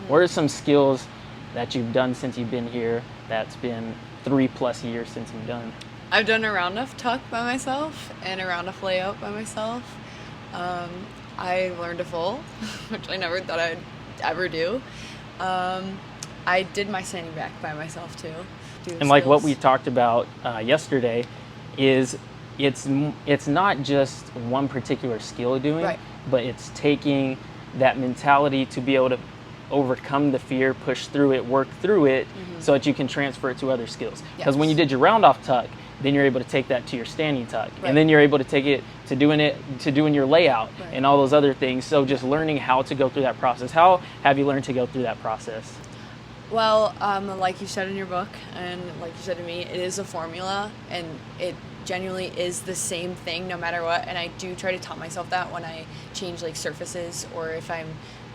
What are some skills that you've done since you've been here that's been 3+ years since you've done? I've done a round-off tuck by myself and a round-off layup by myself. I learned a full, which I never thought I'd ever do. I did my standing back by myself too. And like what we talked about yesterday is it's not just one particular skill doing, Right. but it's taking that mentality to be able to overcome the fear, push through it, work through it, so that you can transfer it to other skills. Because when you did your round off tuck, then you're able to take that to your standing tuck, Right. and then you're able to take it to doing your layout Right. and all those other things. So just learning how to go through that process. How have you learned to go through that process? Well, like you said in your book, and like you said to me, it is a formula, and it genuinely is the same thing no matter what. And I do try to tell myself that when I change like surfaces, or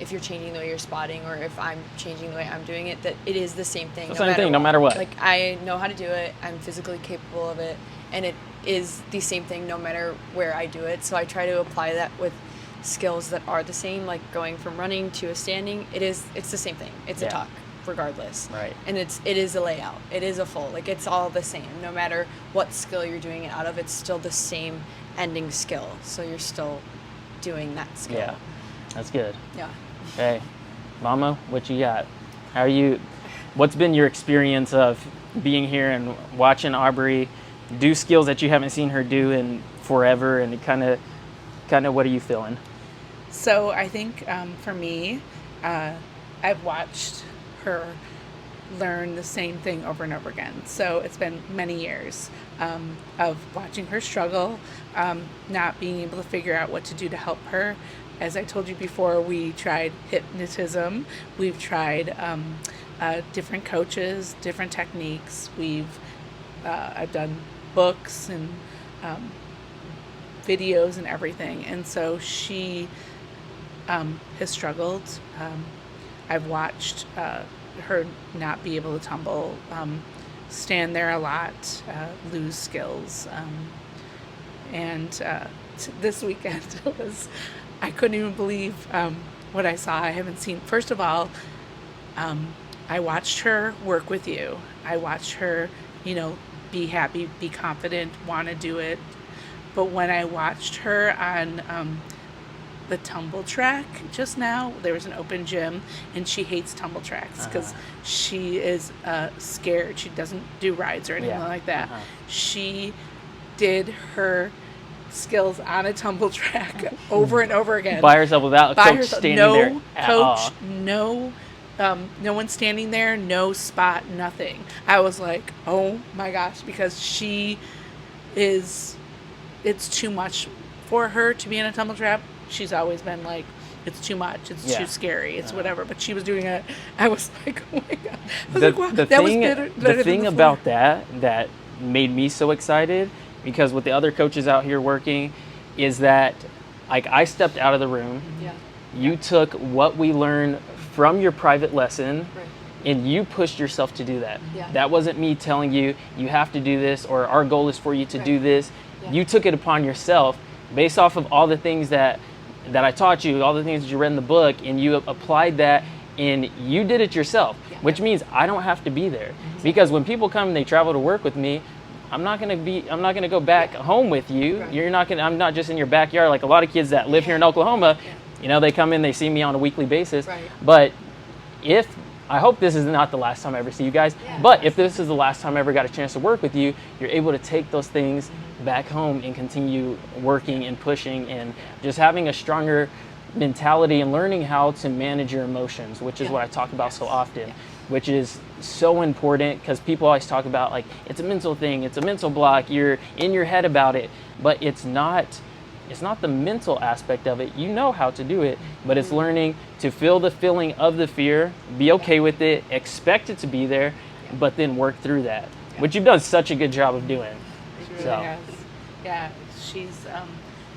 if you're changing the way you're spotting, or if I'm changing the way I'm doing it, that it is the same thing. The same thing, no matter what. Like, I know how to do it. I'm physically capable of it, and it is the same thing no matter where I do it. So I try to apply that with skills that are the same, like going from running to a standing. It's the same thing. It's a tuck, regardless. Right. And it is a layout. It is a full. Like, it's all the same. No matter what skill you're doing it out of, it's still the same ending skill. So you're still doing that skill. Yeah, that's good. Yeah. Hey, Mama, what you got? What's been your experience of being here and watching Aubrie do skills that you haven't seen her do in forever, and kind of what are you feeling? So I think for me, I've watched her learn the same thing over and over again. So it's been many years of watching her struggle, not being able to figure out what to do to help her. As I told you before, we tried hypnotism. We've tried different coaches, different techniques. I've done books and videos and everything. And so she has struggled. I've watched her not be able to tumble, stand there a lot, lose skills. This weekend I couldn't even believe what I saw. I haven't seen. First of all, I watched her work with you. I watched her, be happy, be confident, want to do it. But when I watched her on the tumble track just now, there was an open gym, and she hates tumble tracks because she is scared. She doesn't do rides or anything like that. She did her skills on a tumble track over and over again By herself, without a coach standing there at all. No one standing there, no spot, nothing. I was like, oh my gosh, because it's too much for her to be in a tumble trap. She's always been like, it's too much, it's too scary, it's whatever. But she was doing it. I was like, oh my god. I was like, wow, that was better The thing about that made me so excited, because with the other coaches out here working, is that like I stepped out of the room. Yeah. You took what we learned from your private lesson, Right. and you pushed yourself to do that. Yeah. That wasn't me telling you have to do this, or our goal is for you to do this. Yeah. You took it upon yourself based off of all the things that I taught you, all the things that you read in the book, and you applied that, and you did it yourself, which means I don't have to be there. Because when people come and they travel to work with me, I'm not gonna go back home with you. Right. I'm not just in your backyard like a lot of kids that live here in Oklahoma. They come in, they see me on a weekly basis. Right. But I hope this is not the last time I ever see you guys, but if this is the last time I ever got a chance to work with you, you're able to take those things back home and continue working and pushing and just having a stronger mentality and learning how to manage your emotions, which is what I talk about so often, which is so important, because people always talk about like it's a mental thing, it's a mental block, you're in your head about it, but it's not the mental aspect of it. You know how to do it, but it's learning to feel the feeling of the fear, be okay with it, expect it to be there, but then work through that, which you've done such a good job of doing. She really has. Yeah, she's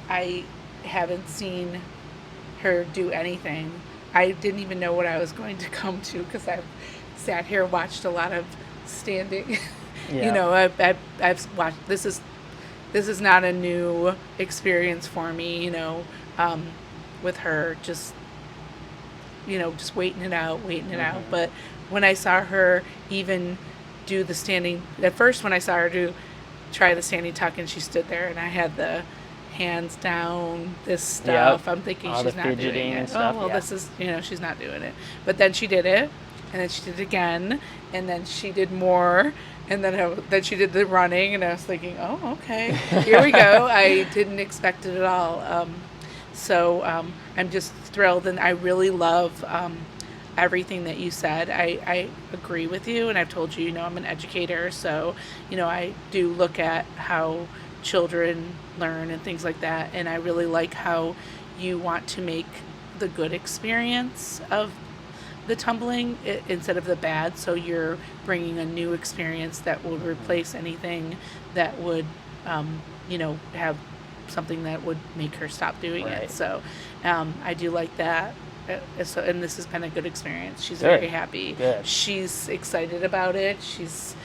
I haven't seen her do anything. I didn't even know what I was going to come to, because I've sat here, watched a lot of standing. I've watched. This is not a new experience for me. With her, just just waiting it out. But when I saw her even do the standing, at first when I saw her try the standing tuck and she stood there and I had the hands down, this stuff, I'm thinking all she's the not doing fidgeting it. and stuff, This is, she's not doing it. But then she did it, and then she did it again, and then she did more, and then she did the running, and I was thinking, oh, okay, here we go. I didn't expect it at all. So I'm just thrilled, and I really love everything that you said. I agree with you, and I've told you, I'm an educator, so, I do look at how children learn and things like that, and I really like how you want to make the good experience of the tumbling instead of the bad, so you're bringing a new experience that will replace anything that would have something that would make her stop doing it. So I do like that. And this has been a good experience. She's very happy. Good. She's excited about it. She's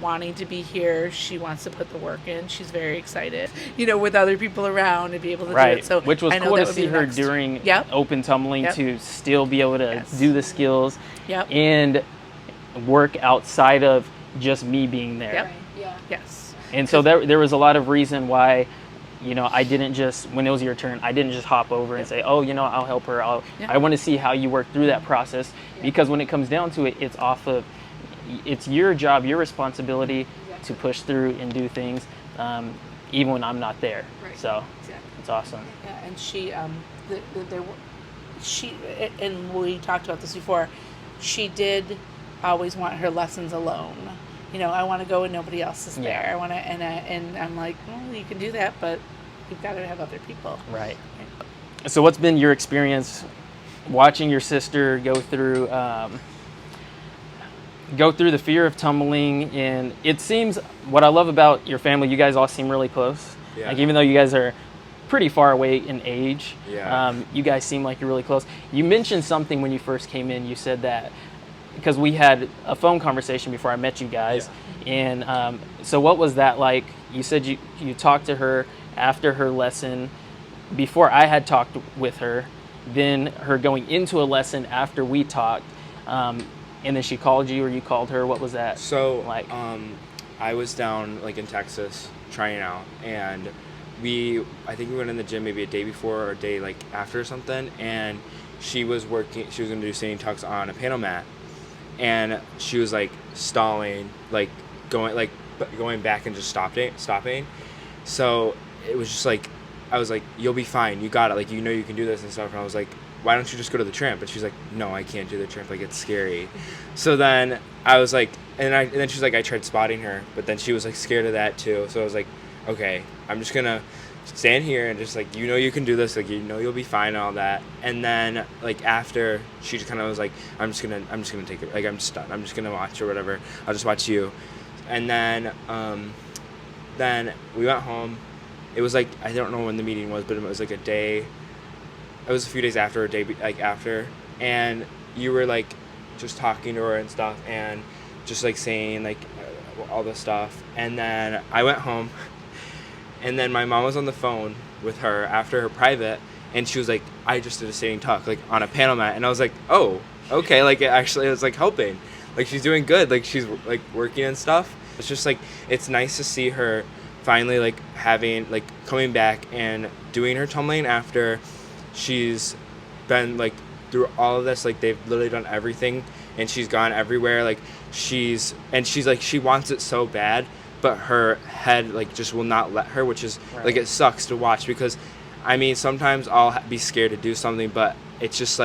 wanting to be here. She wants to put the work in. She's very excited, with other people around and be able to do it. So which was I know cool that to would be see her next. during Yep. open tumbling Yep. to still be able to Yes. do the skills Yep. and work outside of just me being there. Yep. Right. Yeah. Yes. And so there was a lot of reason why, I didn't just, when it was your turn, I didn't just hop over and say, oh, I'll help her. I want to see how you work through that process, because when it comes down to it, it's your job, your responsibility to push through and do things, even when I'm not there. Right. So Exactly. it's awesome. Yeah, and and we talked about this before. She did always want her lessons alone. I want to go when nobody else is there. Yeah. I want to, and I'm like, well, you can do that, but you've got to have other people. Right. So what's been your experience watching your sister go through the fear of tumbling? And it seems, what I love about your family, you guys all seem really close. Yeah. Like, even though you guys are pretty far away in age, Yeah. you guys seem like you're really close. You mentioned something when you first came in. You said that, because we had a phone conversation before I met you guys. Yeah. And so what was that like? You said you talked to her after her lesson, before I had talked with her, then her going into a lesson after we talked, and then she called you or you called her. What was that like? I was down in Texas trying out, and I think we went in the gym maybe a day before or a day after or something, and she was going to do standing tucks on a panel mat, and she was stalling, going back and just stopping. So it was just I was like, you'll be fine, you got it, you can do this and stuff. And I was like, why don't you just go to the tramp? And she's like, no, I can't do the tramp, it's scary. So then I was like, and then she's like, I tried spotting her, but then she was scared of that too. So I was like, okay, I'm just gonna stand here and just you can do this, you'll be fine and all that. And then after, she just kind of was like, I'm just gonna take it, I'm just done, I'm just gonna watch or whatever, I'll just watch you. And then we went home. It was I don't know when the meeting was, but it was a day, it was a few days after, a day after, and you were just talking to her and stuff, and just saying all this stuff. And then I went home, and then my mom was on the phone with her after her private, and she was like, I just did a standing tuck on a panel mat. And I was like, oh, okay, it actually was helping, she's doing good, she's working and stuff. It's just it's nice to see her finally having coming back and doing her tumbling after she's been through all of this. They've literally done everything, and she's gone everywhere. She wants it so bad, but her head just will not let her, which is Right. It sucks to watch, because sometimes I'll be scared to do something, but it's just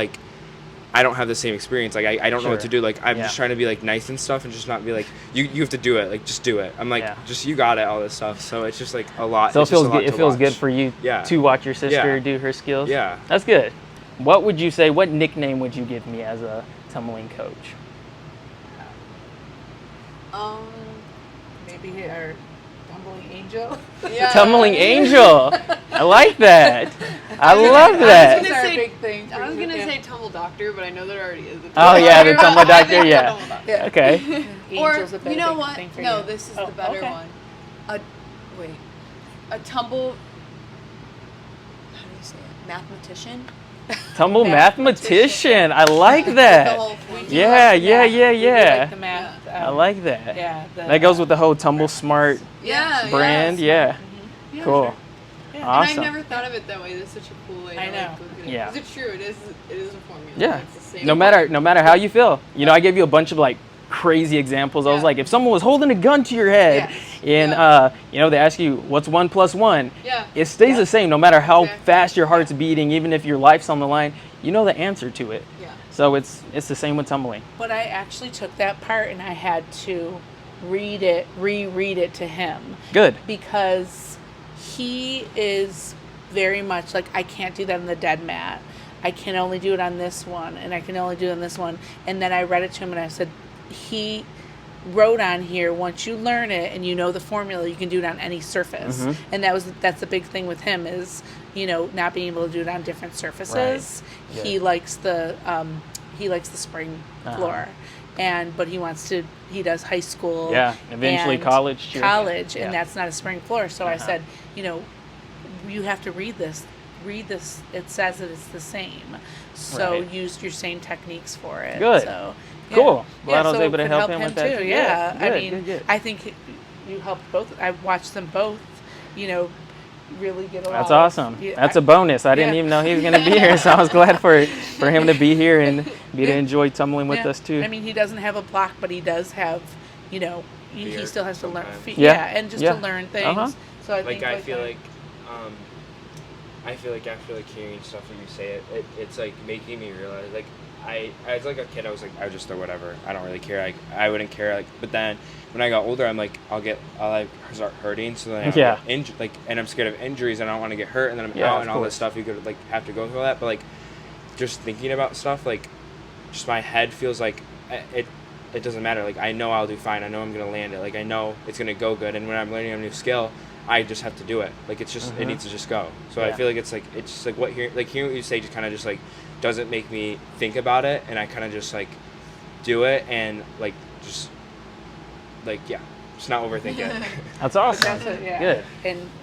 I don't have the same experience. I don't know what to do. I'm just trying to be nice and stuff, and just not be you have to do it. Just do it. I'm just, you got it, all this stuff. So it's just a lot. So it's just a lot it to feels watch. good for you to watch your sister do her skills. Yeah. That's good. What would you say? What nickname would you give me as a tumbling coach? Maybe our tumbling angel. Yeah. Tumbling angel. I like that. I love I that. was That's our say- big thing. I was gonna Yeah. say tumble doctor, but I know there already is a tumble Oh yeah, the doctor. tumble I doctor. think Yeah. tumble doctor. Yeah. Okay. Or Angel's a better you know big what? thing for No, you. this is Oh, the better okay. one. A tumble. How do you say it? Mathematician. Tumble mathematician. mathematician. I like The that. whole formula. Yeah, We yeah. like the math. I like that. Yeah. That goes with the whole Tumble Smart Yeah. brand. Yeah. Yeah. Yeah, Cool. sure. Yeah. And I've Awesome. never thought of it that way. That's such a cool way. I to, know. Like, look at it. Yeah. 'Cause it's true. It is a formula. Yeah. It's the same No matter how you feel. You know, I gave you a bunch of like crazy examples. I was Yeah. like, if someone was holding a gun to your head Yes. and you know, they ask you what's 1 + 1, Yeah. it stays the same no matter how Exactly. fast your heart's beating, even if your life's on the line, you know the answer to it. Yeah. So it's the same with tumbling. But I actually took that part and I had to reread it to him Good. because he is very much like, I can't do that on the dead mat. I can only do it on this one, and I can only do it on this one. And then I read it to him and I said, he wrote on here, once you learn it and you know the formula, you can do it on any surface. And that's the big thing with him is, you know, not being able to do it on different surfaces. Right. He likes the spring floor. But he does high school. Yeah, eventually and college too. College, Yeah. and that's not a spring floor. So I said, you know, you have to read this. It says that it's the same. So Right. use your same techniques for it. Good. So, yeah. Cool. Glad I was so able to it could help him with that too. too. Yeah. Good, I mean, good. I think you helped both. I watched them both, you know, really get along. That's awesome. Yeah, That's a bonus. I didn't yeah. even know he was going to be here, so I was glad for him to be here and be to Yeah. enjoy tumbling with Yeah. us too. I mean, he doesn't have a block, but he does have, you know, he Fear still has to learn. sometimes. Yeah. And just Yeah. to learn things. Uh-huh. So I Like think I feel that- like after like hearing stuff that you say, it's like making me realize like as like a kid I was like I would just throw whatever, I don't really care, like I wouldn't care, like, but then when I got older I'm like I'll like start hurting, so then Yeah. and I'm scared of injuries and I don't want to get hurt, and then I'm Yeah, out of and all this course. stuff you could like have to go through all that, but like just thinking about stuff, like just my head feels like it doesn't matter, like I know I'll do fine, I know I'm gonna land it, like I know it's gonna go good, and when I'm learning a new skill I just have to do it, like it's just it needs to just go. So I Yeah. feel like it's just like hearing what you say just kind of just like doesn't make me think about it, and I kind of just like do it and like just like just not overthink it. That's awesome. That's it, yeah. Good.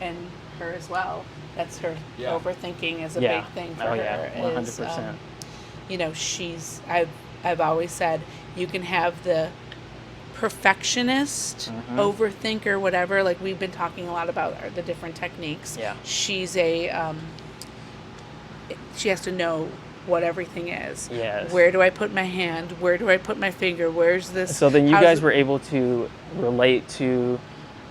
And her as well. That's her Yeah. overthinking is a Yeah. big thing for Oh, her. yeah. is, 100%. You know, I've always said you can have the perfectionist, overthinker, whatever. Like we've been talking a lot about the different techniques. Yeah. She's she has to know what everything is. Yes. Where do I put my hand? Where do I put my finger? Where's this? So then you how's guys it- were able to relate to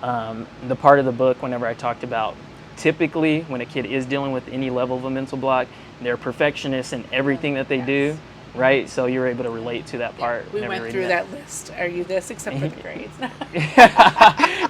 the part of the book whenever I talked about typically when a kid is dealing with any level of a mental block, they're perfectionists in everything that they do, right? So you were able to relate to that part. We whenever went reading through that list. Are you this except for the grades?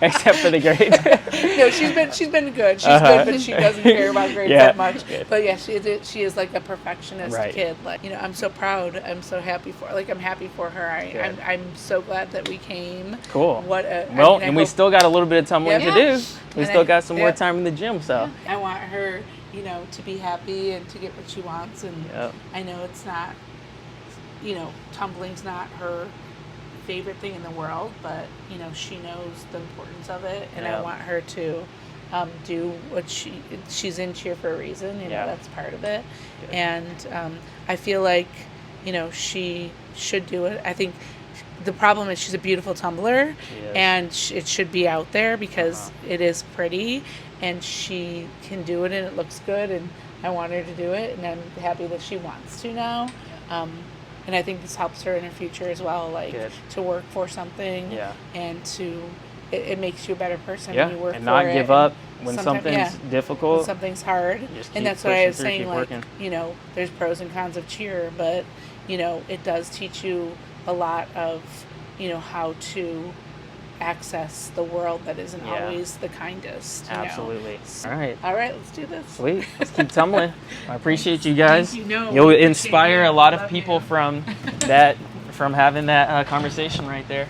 Except for the grades. No, she's been good. She's good, but she doesn't care about grades Yeah. that much. Good. But yeah, she is like a perfectionist Right. kid. Like, you know, I'm so proud. I'm so happy for. Like, I'm happy for her. Good. I'm so glad that we came. Cool. What Well, and we still got a little bit of tumbling Yeah. to do. We And still I- got some more yeah. time in the gym, so. I want her, you know, to be happy and to get what she wants. And Yep. I know it's not, you know, tumbling's not her favorite thing in the world, but you know she knows the importance of it, and I Yep. want her to do what she's in cheer for a reason. You know, Yeah. that's part of it. Good. And I feel like, you know, she should do it. I think the problem is she's a beautiful tumbler, Yes. and it should be out there because it is pretty, and she can do it, and it looks good, and I want her to do it, and I'm happy that she wants to now. And I think this helps her in her future as well, like Good. to work for something, Yeah. and it makes you a better person Yeah, when you work and for not it. give and up when sometimes- something's when difficult. something's hard. Just keep And that's what I pushing was through, saying, keep like, working. you know, there's pros and cons of cheer, but, you know, it does teach you a lot of, you know, how to access the world that isn't Yeah. always the kindest. You know? Absolutely. All right. All right, let's do this. Sweet. Let's keep tumbling. I appreciate you guys. Thank you. No, You'll we appreciate inspire you. a lot of Love people you. from having that conversation right there.